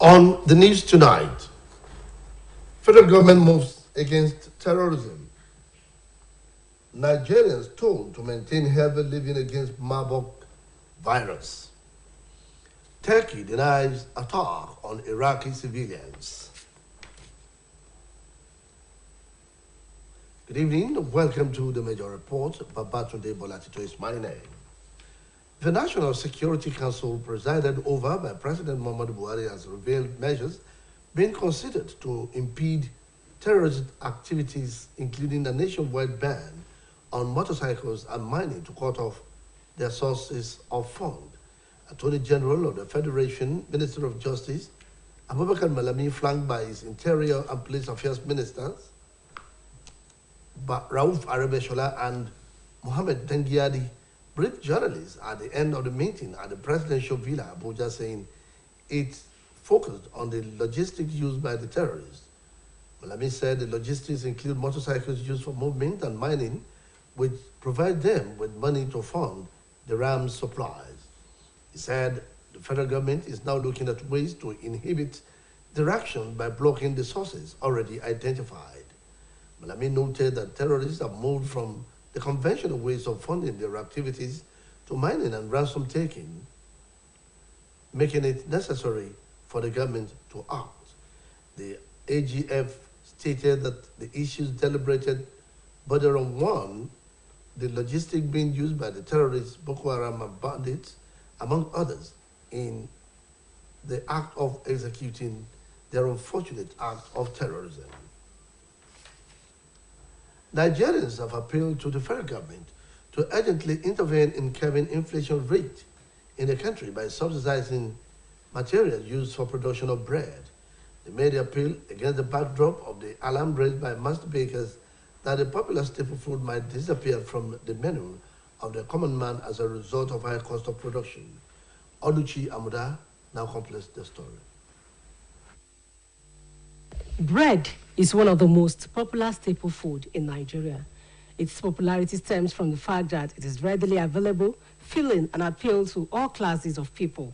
On the news tonight, federal government moves against terrorism. Nigerians told to maintain healthy living against Marburg virus. Turkey denies attack on Iraqi civilians. Good evening, welcome to the Major Report. Babatunde Bolatito is my name. The National Security Council, presided over by President Muhammadu Buhari, has revealed measures being considered to impede terrorist activities, including a nationwide ban on motorcycles and mining to cut off their sources of fund. Attorney General of the Federation, Minister of Justice, Abubakar Malami, flanked by his Interior and Police Affairs Ministers, Rauf Arebeshola and Mohammed Dengiadi, briefed journalists at the end of the meeting at the presidential villa, Abuja, saying it focused on the logistics used by the terrorists. Malami said the logistics include motorcycles used for movement and mining, which provide them with money to fund the ram's supplies. He said the federal government is now looking at ways to inhibit their action by blocking the sources already identified. Malami noted that terrorists have moved from the conventional ways of funding their activities to mining and ransom taking, making it necessary for the government to act. The AGF stated that the issues deliberated border on one, the logistic being used by the terrorists, Boko Haram and bandits, among others, in the act of executing their unfortunate act of terrorism. Nigerians have appealed to the federal government to urgently intervene in curbing inflation rate in the country by subsidizing materials used for production of bread. They made the appeal against the backdrop of the alarm raised by master bakers that the popular staple food might disappear from the menu of the common man as a result of high cost of production. Oluchi Amuda now completes the story. Bread is one of the most popular staple food in Nigeria. Its popularity stems from the fact that it is readily available, filling and appeal to all classes of people.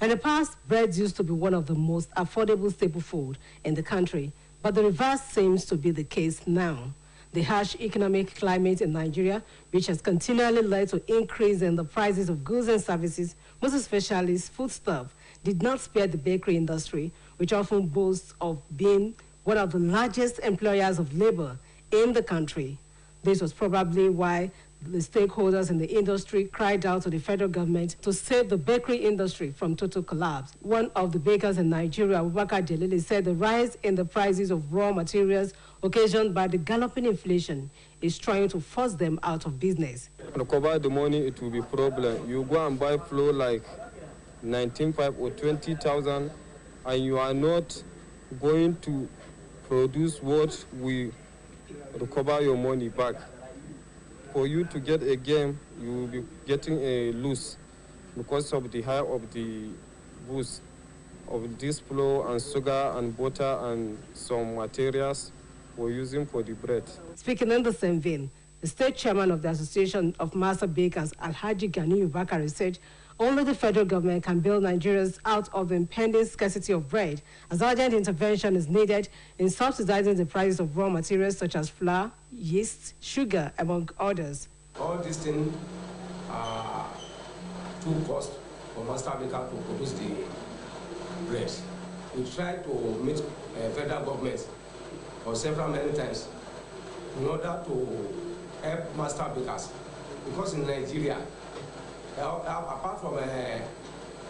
In the past, bread used to be one of the most affordable staple food in the country, but the reverse seems to be the case now. The harsh economic climate in Nigeria, which has continually led to increase in the prices of goods and services, most especially foodstuff, did not spare the bakery industry, which often boasts of being one of the largest employers of labor in the country. This was probably why the stakeholders in the industry cried out to the federal government to save the bakery industry from total collapse. One of the bakers in Nigeria, Abubakar Jalili, said the rise in the prices of raw materials occasioned by the galloping inflation is trying to force them out of business. To cover the money, it will be a problem. You go and buy flour like 19,500 or 20,000, and you are not going to produce what will recover your money back. For you to get a game, you will be getting a loss because of the high of the goods of this flour and sugar and butter and some materials we're using for the bread. Speaking in the same vein, the state chairman of the Association of Master Bakers, Alhaji Ganiyu Bakari, said only the federal government can bail Nigerians out of the impending scarcity of bread, as urgent intervention is needed in subsidizing the prices of raw materials such as flour, yeast, sugar, among others. All these things are too cost for master baker to produce the bread. We try to meet federal government for many times in order to help master bakers, because in Nigeria, apart from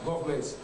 government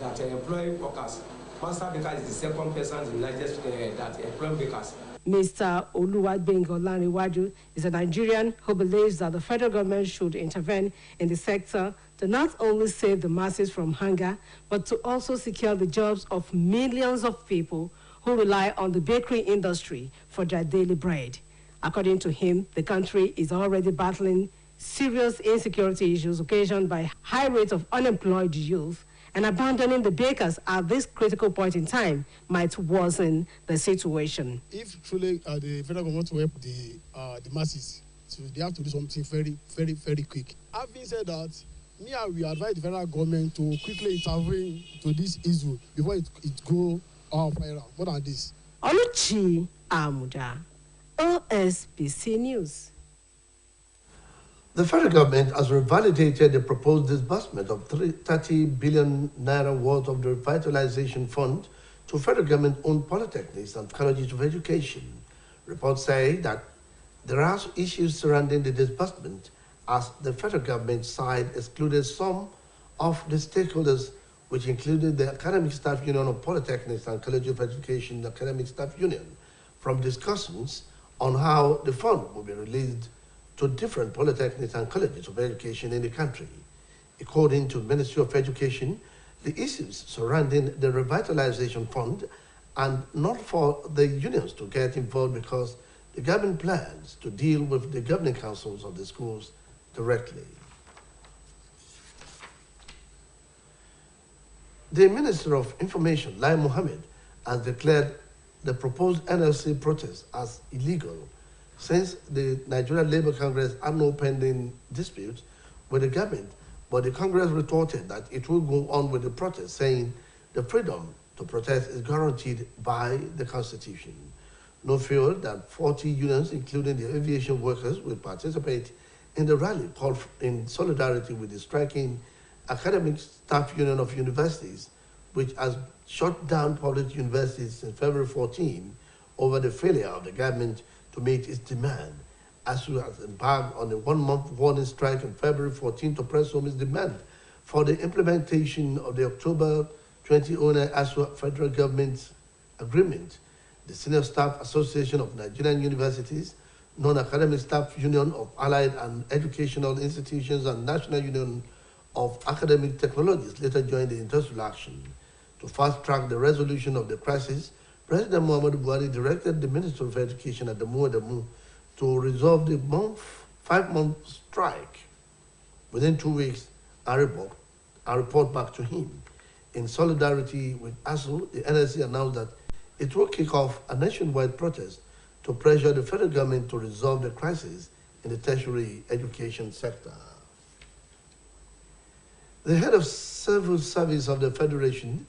that employ workers, master baker is the second person in Nigeria that employ bakers. Mr. Oluwabengo Laniwaju is a Nigerian who believes that the federal government should intervene in the sector to not only save the masses from hunger, but to also secure the jobs of millions of people who rely on the bakery industry for their daily bread. According to him, the country is already battling serious insecurity issues occasioned by high rates of unemployed youth, and abandoning the bakers at this critical point in time might worsen the situation. If truly the federal government will help the masses, so they have to do something very, very, very quick. Having said that, we advise the federal government to quickly intervene to this issue before it go viral. More than this. Oluchi Amuda, OSBC News. The federal government has revalidated the proposed disbursement of 30 billion naira worth of the revitalization fund to federal government-owned polytechnics and colleges of education. Reports say that there are issues surrounding the disbursement, as the federal government side excluded some of the stakeholders, which included the Academic Staff Union of Polytechnics and College of Education, the Academic Staff Union, from discussions on how the fund will be released to different polytechnics and colleges of education in the country. According to the Ministry of Education, the issues surrounding the revitalization fund and not for the unions to get involved because the government plans to deal with the governing councils of the schools directly. The Minister of Information, Lai Mohammed, has declared the proposed NLC protest as illegal since the Nigeria Labour Congress had no pending dispute with the government, but the Congress retorted that it will go on with the protest, saying the freedom to protest is guaranteed by the Constitution. No fewer than 40 unions, including the aviation workers, will participate in the rally called in solidarity with the striking Academic Staff Union of Universities, which has shut down public universities since February 14 over the failure of the government to meet its demand. ASU has embarked on a one-month warning strike on February 14 to press home its demand for the implementation of the October 2009 ASU federal government agreement. The Senior Staff Association of Nigerian Universities, Non-Academic Staff Union of Allied and Educational Institutions, and National Union of Academic Technologies later joined the industrial action. To fast-track the resolution of the crisis, President Muhammadu Buhari directed the Minister of Education at Adamu to resolve the 5-month strike within 2 weeks and report back to him. In solidarity with ASU, the NSC announced that it will kick off a nationwide protest to pressure the federal government to resolve the crisis in the tertiary education sector. The head of civil service of the Federation,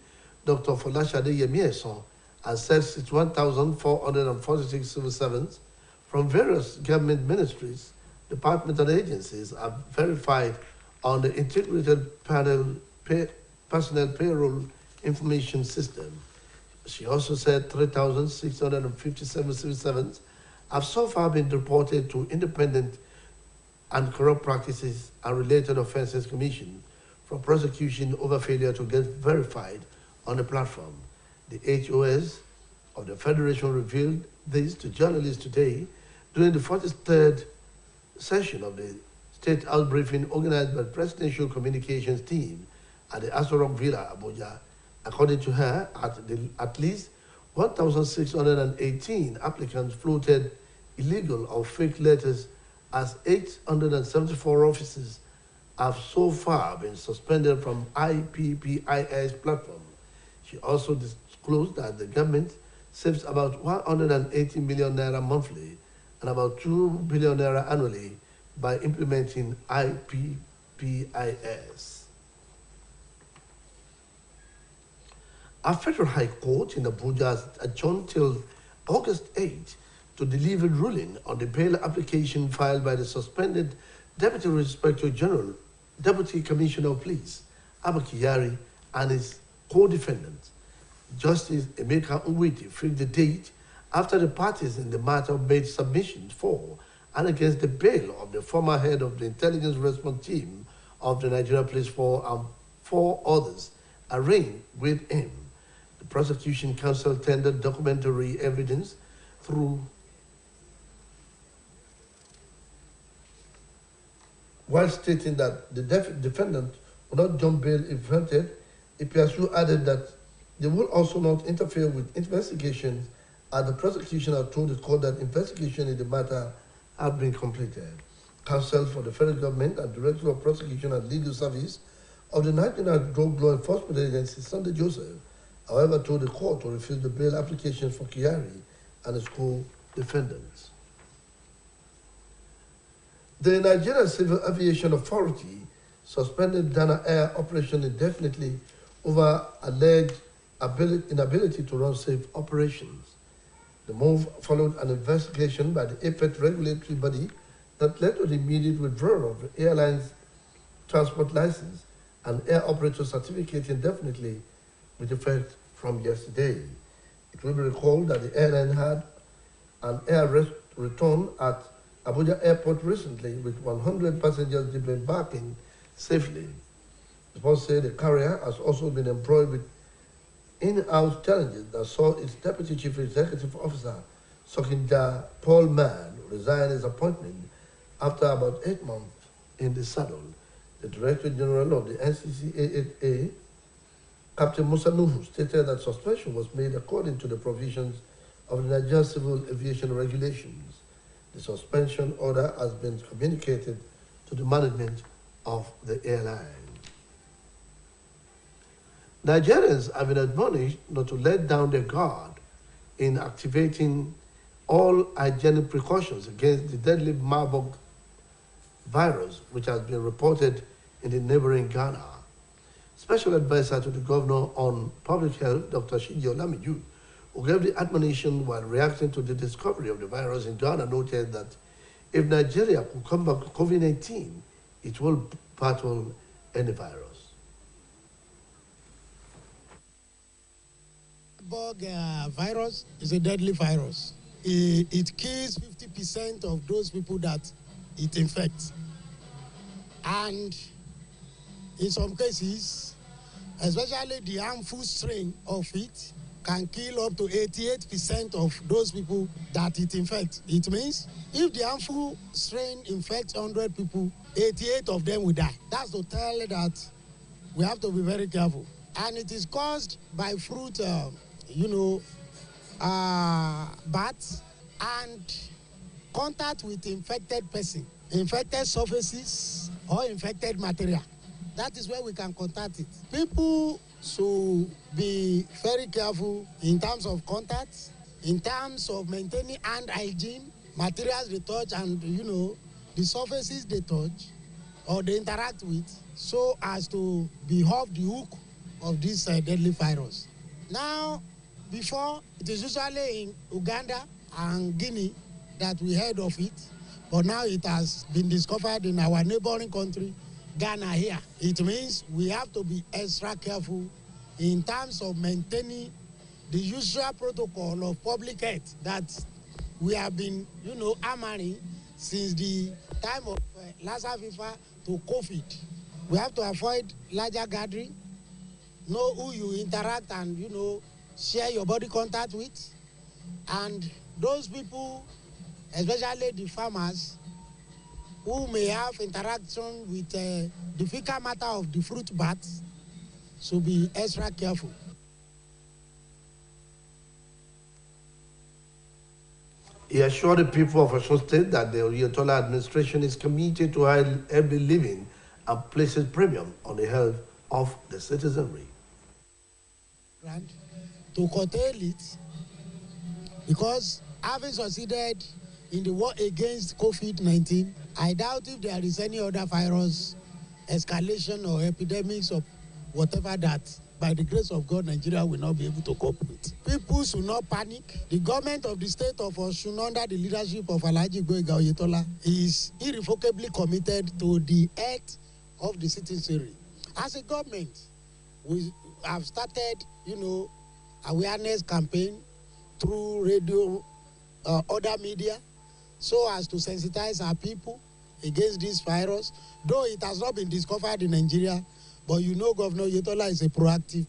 Dr. Folashade Yemieson, has said 1,446 civil servants from various government ministries, departments, and agencies are verified on the integrated personnel payroll information system. She also said 3,657 civil servants have so far been reported to Independent and Corrupt Practices and Related Offences Commission for prosecution over failure to get verified on the platform. The HOS of the Federation revealed this to journalists today during the 43rd session of the State House briefing organized by the Presidential Communications Team at the Aso Rock Villa, Abuja. According to her, at least 1,618 applicants floated illegal or fake letters, as 874 offices have so far been suspended from IPPIS platform. She also disclosed that the government saves about 180 million naira monthly and about 2 billion naira annually by implementing IPPIS. A federal high court in Abuja has adjourned till August 8 to deliver ruling on the bail application filed by the suspended Deputy Inspector General, Deputy Commissioner of Police, Abba Kyari, and his co-defendants. Justice Emeka Nwiti fixed the date after the parties in the matter made submissions for and against the bail of the former head of the intelligence response team of the Nigeria Police Force and 4 others arraigned with him. The prosecution counsel tendered documentary evidence through while stating that the defendant will not jump bail if granted. Ipiasu added that they will also not interfere with investigations, and the prosecution had told the court that investigation in the matter had been completed. Counsel for the federal government and Director of Prosecution and Legal Service of the National Drug Law Enforcement Agency, Sunday Joseph, however, told the court to refuse the bail application for Kyari and his co-defendants. The Nigerian Civil Aviation Authority suspended Dana Air operation indefinitely over alleged inability to run safe operations. The move followed an investigation by the apex regulatory body that led to the immediate withdrawal of the airline's transport license and air operator certificate indefinitely with effect from yesterday. It will be recalled that the airline had an air return at Abuja Airport recently with 100 passengers disembarking safely. The report said the carrier has also been embroiled with in-house challenges that saw its Deputy Chief Executive Officer, Sokinja Paul Mann, resign his appointment after about 8 months in the saddle. The Director General of the NCCAA, Captain Musa Nuhu, stated that suspension was made according to the provisions of the Nigerian Civil Aviation Regulations. The suspension order has been communicated to the management of the airline. Nigerians have been admonished not to let down their guard in activating all hygienic precautions against the deadly Marburg virus, which has been reported in the neighboring Ghana. Special advisor to the governor on public health, Dr. Shiji Olamiju, who gave the admonition while reacting to the discovery of the virus in Ghana, noted that if Nigeria could combat COVID-19, it will battle any virus. Marburg virus is a deadly virus. It kills 50% of those people that it infects. And in some cases, especially the harmful strain of it, can kill up to 88% of those people that it infects. It means if the harmful strain infects 100 people, 88 of them will die. That's to tell that we have to be very careful. And it is caused by fruit, bats and contact with infected person, infected surfaces or infected material. That is where we can contact it. People should be very careful in terms of contact, in terms of maintaining hand hygiene, materials they touch and, the surfaces they touch or they interact with, so as to be off the hook of this deadly virus. Now, before, it is usually in Uganda and Guinea that we heard of it, but now it has been discovered in our neighboring country, Ghana here. It means we have to be extra careful in terms of maintaining the usual protocol of public health that we have been, hammering since the time of Lassa fever to COVID. We have to avoid larger gathering, know who you interact and, share your body contact with. And those people, especially the farmers, who may have interaction with the fecal matter of the fruit bats, should be extra careful. He assured the people of Osun State that the Oyetola administration is committed to healthy living and places premium on the health of the citizenry. And to curtail it, because having succeeded in the war against COVID-19, I doubt if there is any other virus escalation or epidemics or whatever that, by the grace of God, Nigeria will not be able to cope with. People should not panic. The government of the state of Osun, under the leadership of Alhaji Gboyega Oyetola, is irrevocably committed to the health of the citizenry. As a government, we have started, awareness campaign through radio, other media, so as to sensitize our people against this virus, though it has not been discovered in Nigeria. But Governor Oyetola is a proactive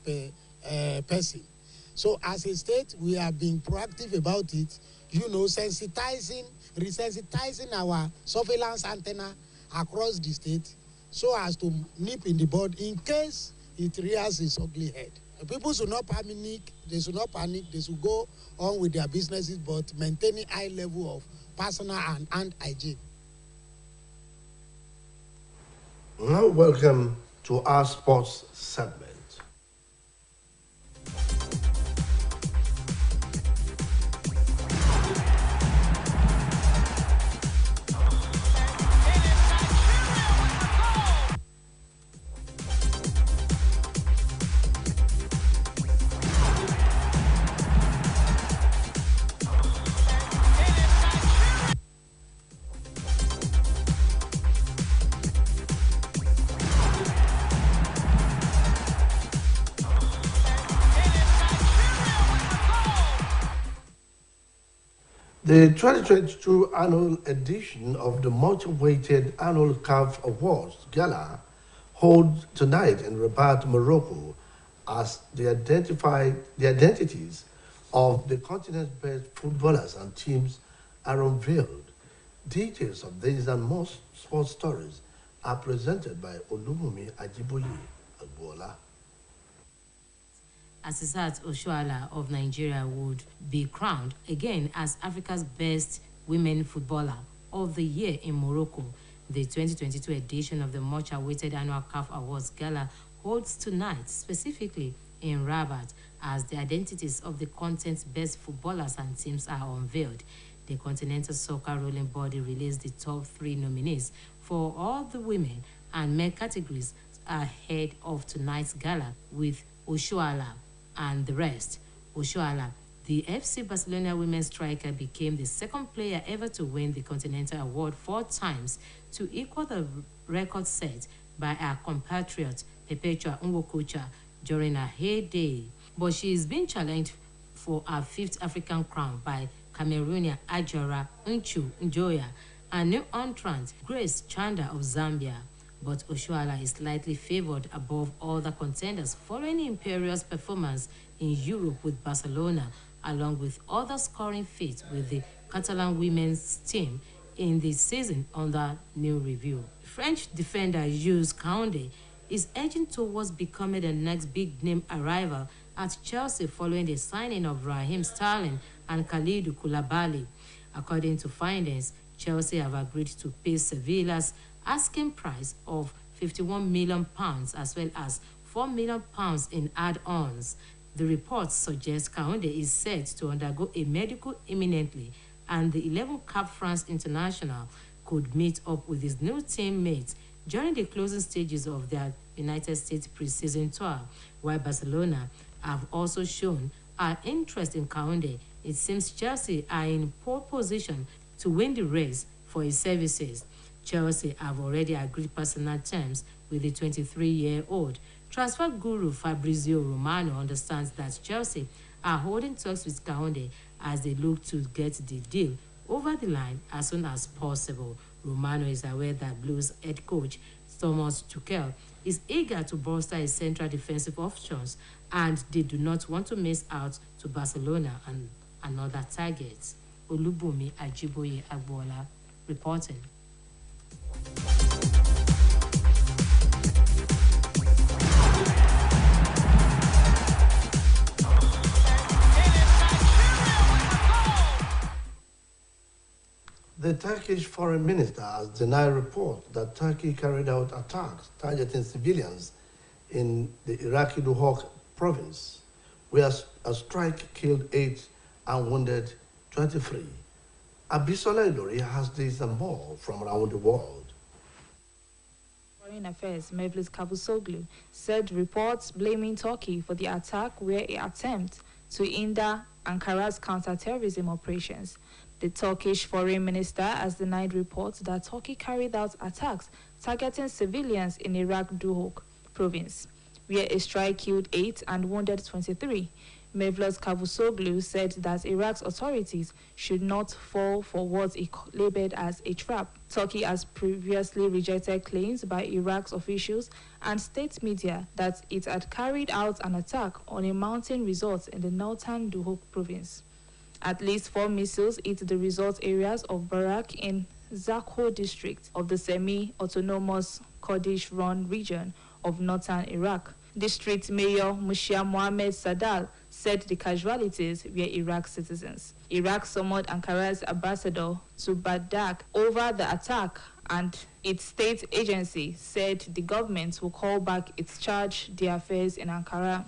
person. So as a state, we have been proactive about it, resensitizing our surveillance antenna across the state so as to nip in the bud in case it rears its ugly head. People should not panic, they should go on with their businesses, but maintaining high level of personal and hand hygiene. Now welcome to our sports segment. The 2022 annual edition of the much-awaited annual CAF Awards Gala holds tonight in Rabat, Morocco, as the identities of the continent's best footballers and teams are unveiled. Details of these and more sports stories are presented by Olumumi Ajiboye Agbola. Asisat Oshoala of Nigeria would be crowned again as Africa's best women footballer of the year in Morocco. The 2022 edition of the much-awaited annual CAF Awards Gala holds tonight, specifically in Rabat, as the identities of the continent's best footballers and teams are unveiled. The Continental Soccer Ruling Body released the top 3 nominees for all the women and men categories ahead of tonight's gala, with Oshoala and the rest. Oshoala, the FC Barcelona women's striker, became the second player ever to win the Continental Award 4 times, to equal the record set by our compatriot Perpetua Nwokocha during her heyday. But she is being challenged for her 5th African crown by Cameroonian Ajara Nchu Njoya and new entrant Grace Chanda of Zambia. But Oshoala is slightly favored above other contenders following Imperial's performance in Europe with Barcelona, along with other scoring feats with the Catalan women's team in the season under new review. French defender Jules Koundé is edging towards becoming the next big-name arrival at Chelsea following the signing of Raheem Sterling and Kalidou Koulibaly. According to findings, Chelsea have agreed to pay Sevilla's asking price of £51 million as well as £4 million in add-ons. The reports suggest Koundé is set to undergo a medical imminently, and the 11 Cap France international could meet up with his new teammates during the closing stages of their United States pre-season tour. While Barcelona have also shown an interest in Koundé, it seems Chelsea are in poor position to win the race for his services. Chelsea have already agreed personal terms with the 23-year-old. Transfer guru Fabrizio Romano understands that Chelsea are holding talks with Koundé as they look to get the deal over the line as soon as possible. Romano is aware that Blues head coach Thomas Tuchel is eager to bolster his central defensive options, and they do not want to miss out to Barcelona and another target. Olubumi Ajiboye Agbola reporting. The Turkish foreign minister has denied reports that Turkey carried out attacks targeting civilians in the Iraqi Duhok province, where a strike killed 8 and wounded 23. Abisola Ilori has this and more from around the world. Foreign Affairs Mevlut Cavusoglu said reports blaming Turkey for the attack were an attempt to hinder Ankara's counter-terrorism operations. The Turkish foreign minister has denied reports that Turkey carried out attacks targeting civilians in Iraq Duhok province, where a strike killed 8 and wounded 23. Mevlut Cavusoglu said that Iraq's authorities should not fall for what he labeled as a trap. Turkey has previously rejected claims by Iraq's officials and state media that it had carried out an attack on a mountain resort in the northern Duhok province. At least 4 missiles hit the resort areas of Barak in Zakho district of the semi-autonomous Kurdish-run region of northern Iraq. District Mayor Mushia Mohammed Sadal said the casualties were Iraq citizens. Iraq summoned Ankara's ambassador to Baghdad over the attack, and its state agency said the government will call back its charge d'affaires in Ankara.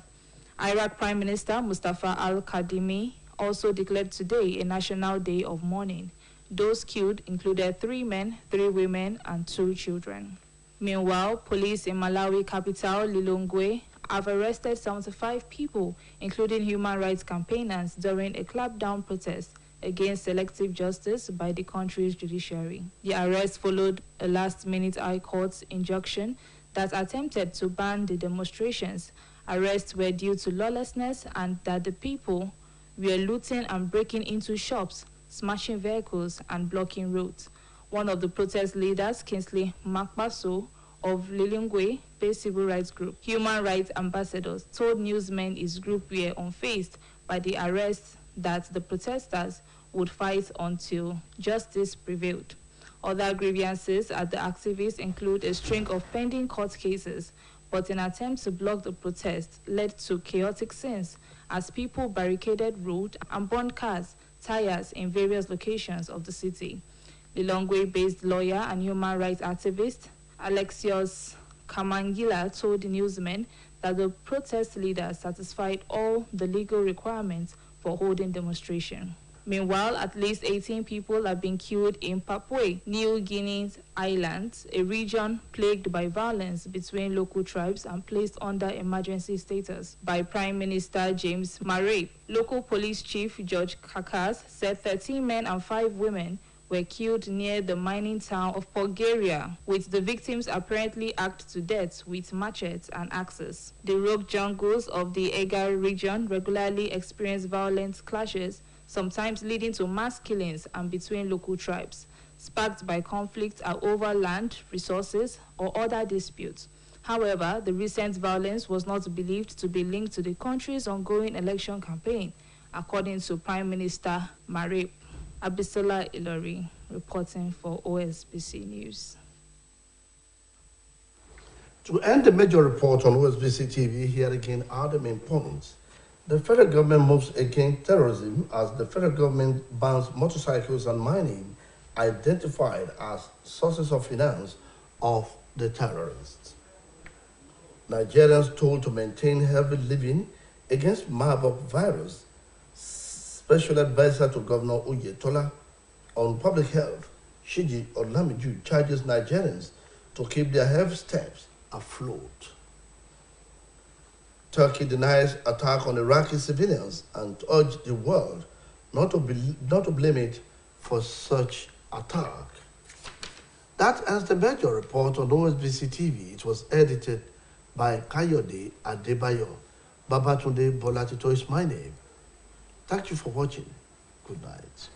Iraq Prime Minister Mustafa al-Kadhimi also declared today a national day of mourning. Those killed included 3 men, 3 women, and 2 children. Meanwhile, police in Malawi capital Lilongwe have arrested 75 people, including human rights campaigners, during a clampdown protest against selective justice by the country's judiciary. The arrest followed a last-minute High Court injunction that attempted to ban the demonstrations. Arrests were due to lawlessness and that the people were looting and breaking into shops, smashing vehicles and blocking roads. One of the protest leaders, Kingsley Makbaso of Lilongwe based civil rights group, Human Rights Ambassadors, told newsmen his group were unfazed by the arrest, that the protesters would fight until justice prevailed. Other grievances at the activists include a string of pending court cases, but an attempt to block the protest led to chaotic scenes as people barricaded roads and burned cars, tires in various locations of the city. Lilongwe-based lawyer and human rights activist Alexios Kamangila told the newsmen that the protest leaders satisfied all the legal requirements for holding demonstration. Meanwhile, at least 18 people have been killed in Papua New Guinea's islands, a region plagued by violence between local tribes and placed under emergency status by Prime Minister James Marape. Local police chief George Kakas said 13 men and 5 women were killed near the mining town of Bulgaria, with the victims apparently hacked to death with machetes and axes. The rogue jungles of the Egar region regularly experience violent clashes, sometimes leading to mass killings and between local tribes, sparked by conflicts over land, resources, or other disputes. However, the recent violence was not believed to be linked to the country's ongoing election campaign, according to Prime Minister Marape. Abisola Ilori reporting for OSBC News. To end the major report on OSBC TV, here again are the main points. The federal government moves against terrorism as the federal government bans motorcycles and mining identified as sources of finance of the terrorists. Nigerians told to maintain healthy living against Marburg virus. Special advisor to Governor Oyetola on public health, Shiji Olamiju, charges Nigerians to keep their health steps afloat. Turkey denies attack on Iraqi civilians and urged the world not to blame it for such attack. That ends the major report on OSBC TV. It was edited by Kayode Adebayo. Babatunde Bolatito is my name. Thank you for watching. Good night.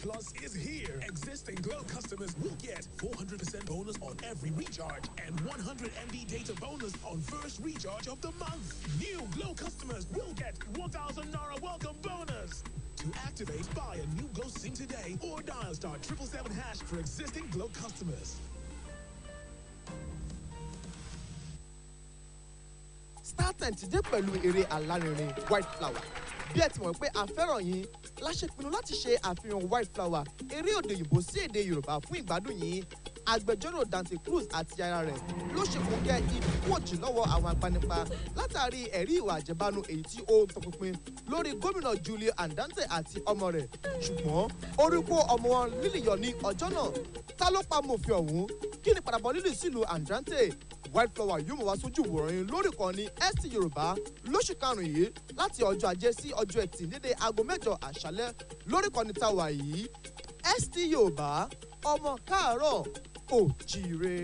Plus is here. Existing Glow customers will get 400% bonus on every recharge and 100 MB data bonus on first recharge of the month. New Glow customers will get 1,000 Naira welcome bonus. To activate, buy a new Glow SIM today or dial *777# for existing Glow customers. StarTimes ti dé pẹ̀lú eré alárinrin White Flower. Bí ẹ ti mọ̀ pé a fẹ́ràn yín, la ṣe pinnu láti ṣe àfihàn White Flower, eré òde òyìnbó sí èdè Yorùbá fún ìgbádùn yín. Agbẹjọ́rò Dante Cruz àti aya rẹ̀ ló ṣe fún kẹ́ ìdúkòjì lọ́wọ́ àwọn agbanipa látàrí ẹ̀rí ìwà àjẹbánu èyí tí ó ń tọpinpin lórí gómìnà Julio Andante àti ọmọ rẹ̀. Ṣùgbọ́n orí kó ọmọ wọn Lily yọ ní ọjọ́ náà. Ta ló pa mòfin ọ̀hún? Kí ni padàbọ̀ Lily sílùú Andante? White Flower yóò mọ̀ wá sójú ìwòran yín lórí ìkànnì ST Yorùbá lóṣù karùn-ún yìí láti ọjọ́ Ajé sí ọjọ́ Ẹtì dédé aago 8 àṣálẹ́ lórí ìkànnì táwa yìí. ST Yorùbá, ọmọ káàárọ̀ oòjíire.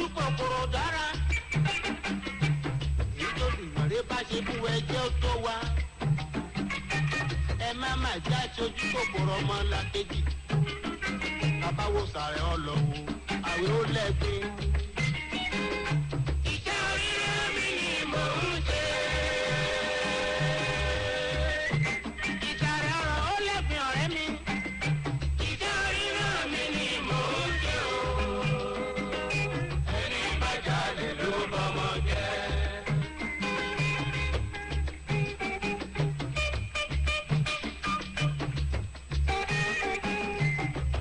ojú kòkòrò dára. Ìjọba ìmọ̀rẹ́ bá ṣe fún ẹjẹ́ tó wá. Ẹ má má já sojú kòkòrò ọmọ ńlá kejì. Bàbá wo sàrẹ̀ ọlọ́wọ́, àwẹ̀ ó lẹ́gbẹ̀ẹ́. Iṣẹ́ oríire mi ni mò ń ṣe. Ìsàrẹ̀ ọ̀rọ̀ ó lẹ́gbẹ̀ẹ́ ọ̀rẹ́ mi. Iṣẹ́ oríire mi ni mò ń ṣe o. Ẹni bá jalè ló bọ́mọ jẹ́.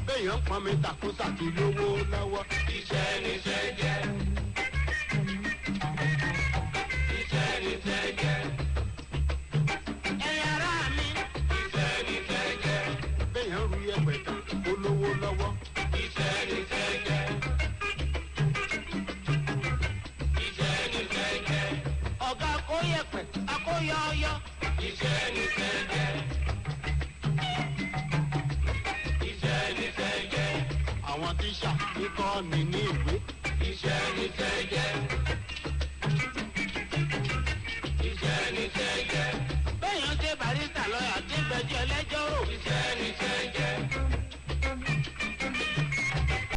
Béèyàn pọn mi tàkúsà ti lówó lọ́wọ́. Iṣẹ́ níṣẹ́ jẹ́. Iṣẹ́ níṣẹ́ jẹ́. Ẹ̀yin ará mi. Iṣẹ́ níṣẹ́ jẹ́. Béèyàn ru ẹgbẹ̀ tán ó lówó lọ́wọ́. Iṣẹ́ níṣẹ́ jẹ́. Iṣẹ́ níṣẹ́ jẹ́. Ọ̀gá akóyẹ̀pẹ̀ akóyọ̀ọ́yọ́. Iṣẹ́ níṣẹ́ jẹ́. Iṣẹ́ níṣẹ́ jẹ́. Àwọn tíṣà kíkọ́ ni ní ìwé. Iṣẹ́ níṣẹ́ jẹ́. Iṣẹ́ níṣẹ́ jẹ́. Béèyàn ṣe barista lọ́yà tí ń gbẹ́jọ́ ẹlẹ́jọ́ rò. Iṣẹ́ níṣẹ́